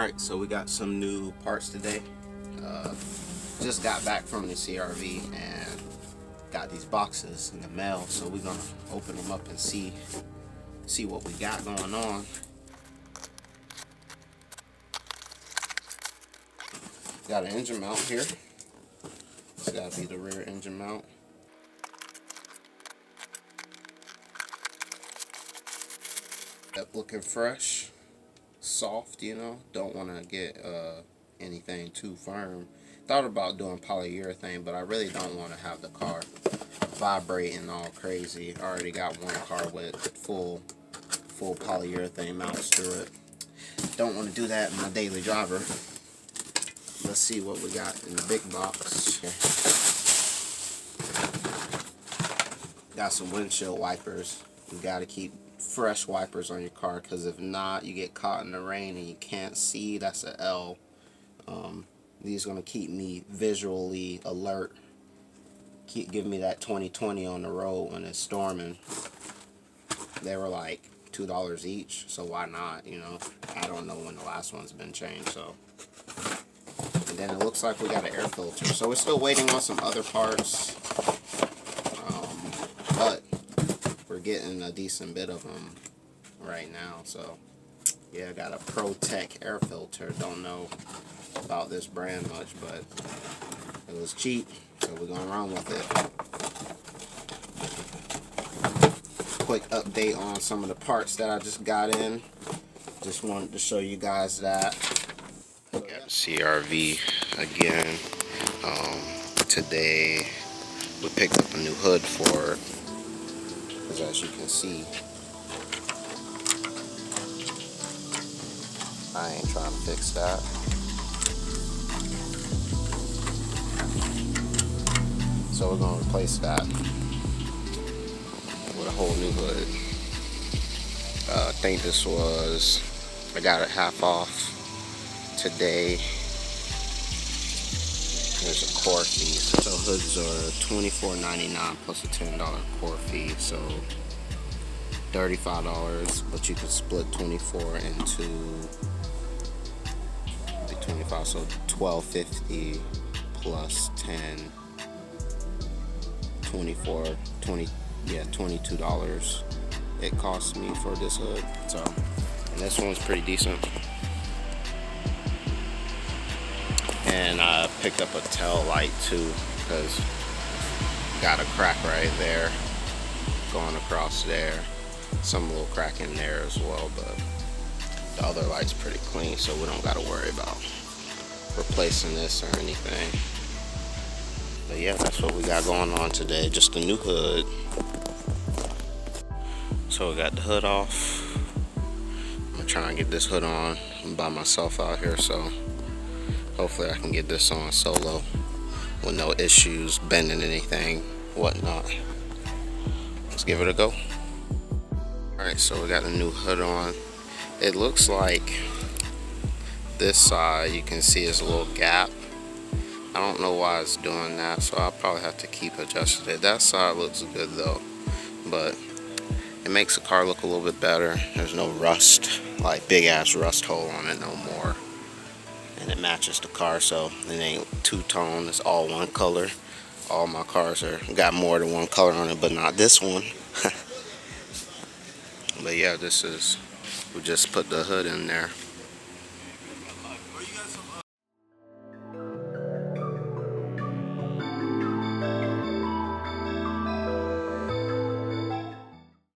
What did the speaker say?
Alright, so we got some new parts today. Just got back from the CRV and got these boxes in the mail, so we're gonna open them up and see what we got going on. Got an engine mount here. It's gotta be the rear engine mount. That looking fresh, soft, you know. Don't want to get anything too firm. Thought about doing polyurethane, but I really don't want to have the car vibrating all crazy. I already got one car with full polyurethane mounts to it. Don't want to do that in my daily driver. Let's see what we got in the big box. Got some windshield wipers. You got to keep fresh wipers on your car, because if not, you get caught in the rain and you can't see. That's an L. These are going to keep me visually alert, give me that 20/20 on the road when it's storming. They were like $2 each, so why not, you know? I don't know when the last one's been changed. So, and then it looks like we got an air filter, so we're still waiting on some other parts, but we're getting a decent bit of them right now. So yeah, I got a ProTech air filter. Don't know about this brand much, but it was cheap, so we're gonna run with it. Quick update on some of the parts that I just got in. Just wanted to show you guys that. Got CRV again. Today we picked up a new hood for it, because as you can see, I ain't trying to fix that. So we're going to replace that with a whole new hood. I think this was, I got it half off today. There's a core fee. So hoods are $24.99 plus a $10 core fee. So $35, but you can split 24 into 25, so $12.50 plus 10, 24, 20, yeah, $22 it cost me for this hood. So, and this one's pretty decent. And I picked up a tail light too, because got a crack right there going across there, some little crack in there as well, but the other light's pretty clean, so we don't got to worry about replacing this or anything. But yeah, that's what we got going on today. Just a new hood. So we got the hood off. I'm gonna try and get this hood on. I'm by myself out here, so hopefully I can get this on solo with no issues, bending anything, whatnot. Let's give it a go. Alright, so we got the new hood on. It looks like this side, you can see is a little gap. I don't know why it's doing that, so I'll probably have to keep adjusting it. That side looks good though, but it makes the car look a little bit better. There's no rust, like big ass rust hole on it no more. And it matches the car, so it ain't two-tone, it's all one color. All my cars got more than one color on it, but not this one. But yeah, this is, we just put the hood in there.